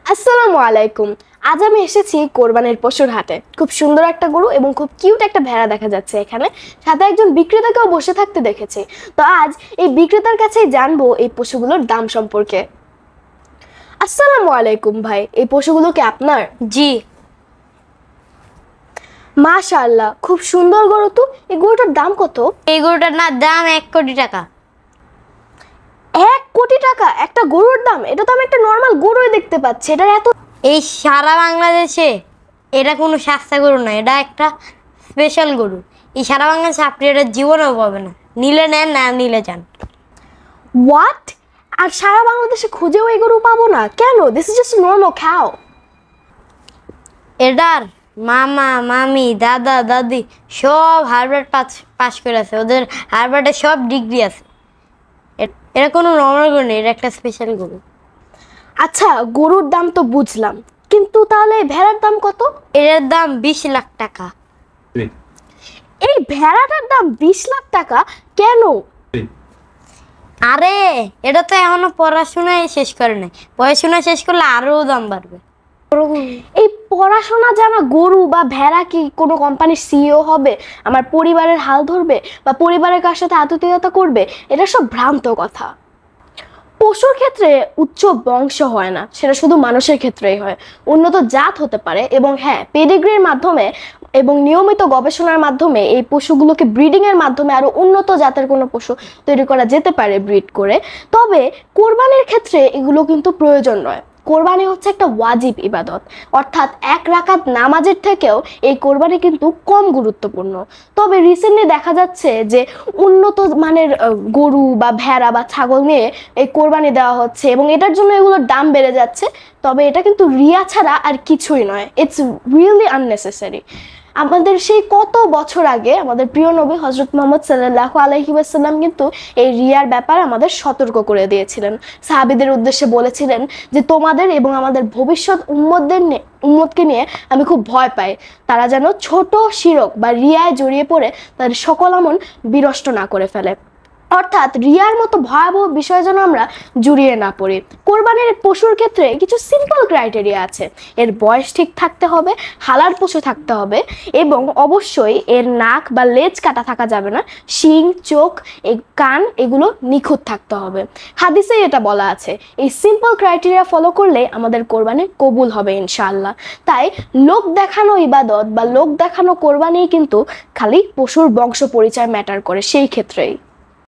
আসসালামু আলাইকুম। আজ আমি এসেছি কোরবানির পশুর হাটে। খুব সুন্দর একটা গরু এবং খুব কিউট একটা ভেড়া দেখা যাচ্ছে এখানে। সাথে একজন বিক্রেতাকেও বসে থাকতে দেখেছি। তো আজ এই বিক্রেতার কাছেই জানবো এই পশুগুলোর দাম সম্পর্কে। আসসালামু আলাইকুম ভাই, এই পশুগুলো কি আপনার? জি। মাশাআল্লাহ, খুব সুন্দর গরু তো। এই গরুটার দাম কত? এই গরুটার না দাম 1 কোটি টাকা। 1 কোটি টাকা একটা গরুর দাম? এটা তো আমি একটা নর্মাল গরুই দেখতে পাচ্ছি, এটার এত? এই সারা বাংলাদেশে এটা কোনো সস্তা গরু না, এটা একটা স্পেশাল গরু। এই সারা বাংলাদেশে আপনি এটা জীবনেও পাবে না। নিলে নেন, না নিলে যান। হোয়াট? আর সারা বাংলাদেশে খুঁজেও এই গরু পাবো না কেন? দিস ইজ জাস্ট নর্মাল খাও। এটার মামা মামি দাদা দাদি সব হার্ভার্ড পাস করে আছে, ওদের হার্ভার্ডে সব ডিগ্রি আছে। এটা কোনো নর্মাল গরু নেই, এটা একটা স্পেশাল গরু। আচ্ছা, গরুর দাম তো বুঝলাম, কিন্তু তাহলে ভেড়ার দাম কত? এটার দাম 20 লাখ টাকা। এই ভেড়াটার দাম 20 লাখ টাকা কেন? আরে এটা তো এখনো পড়াশোনাই শেষ করে নাই, পড়াশোনা শেষ করলে আরো দাম বাড়বে। এই পড়াশোনা জানা গরু বা ভেড়া কি কোনো কোম্পানির সিইও হবে? আমার পরিবারের হাল ধরবে বা পরিবারের কার সাথে আতিথেয়তা করবে? এটা সব ভ্রান্ত কথা। পশুর ক্ষেত্রে উচ্চ বংশ হয় না, সেটা শুধু মানুষের ক্ষেত্রেই হয়। উন্নত জাত হতে পারে এবং হ্যাঁ, পেডিগ্রির মাধ্যমে এবং নিয়মিত গবেষণার মাধ্যমে এই পশুগুলোকে ব্রিডিংয়ের মাধ্যমে আরো উন্নত জাতের কোনো পশু তৈরি করা যেতে পারে ব্রিড করে। তবে কোরবানির ক্ষেত্রে এগুলো কিন্তু প্রয়োজন নয়। কোরবানি হচ্ছে একটা ওয়াজিব ইবাদত, অর্থাৎ 1 রাকাত নামাজের থেকেও এই কোরবানি কিন্তু কম গুরুত্বপূর্ণ। তবে রিসেন্টলি দেখা যাচ্ছে যে উন্নত মানের গরু বা ভেড়া বা ছাগল নিয়ে এই কোরবানি দেওয়া হচ্ছে এবং এটার জন্য এগুলোর দাম বেড়ে যাচ্ছে। তবে এটা কিন্তু রিয়া ছাড়া আর কিছুই নয়। It's really unnecessary. আমাদের সেই কত বছর আগে আমাদের প্রিয় নবী হযরত মুহাম্মদ সাল্লাল্লাহু আলাইহি ওয়াসাল্লাম কিন্তু এই রিয়ার ব্যাপারে আমাদের সতর্ক করে দিয়েছিলেন। সাহাবীদের উদ্দেশ্যে বলেছিলেন যে তোমাদের এবং আমাদের ভবিষ্যৎ উম্মতকে নিয়ে আমি খুব ভয় পাই। তারা যেন ছোট শিরক বা রিয়ায় জড়িয়ে পড়ে তাদের সকল আমল বিনষ্ট না করে ফেলে। অর্থাৎ রিয়ার মতো ভয়াবহ বিষয় যেন আমরা জড়িয়ে না পড়ি। কোরবানির পশুর ক্ষেত্রে কিছু সিম্পল ক্রাইটেরিয়া আছে। এর বয়স ঠিক থাকতে হবে, হালাল পশু থাকতে হবে এবং অবশ্যই এর নাক বা লেজ কাটা থাকা যাবে না। শিং, চোখ, কান এগুলো নিখুঁত থাকতে হবে। হাদিসেই এটা বলা আছে। এই সিম্পল ক্রাইটেরিয়া ফলো করলে আমাদের কোরবানি কবুল হবে ইনশাআল্লাহ। তাই লোক দেখানো ইবাদত বা লোক দেখানো কোরবানি কিন্তু খালি পশুর বংশ পরিচয় ম্যাটার করে সেই ক্ষেত্রেই।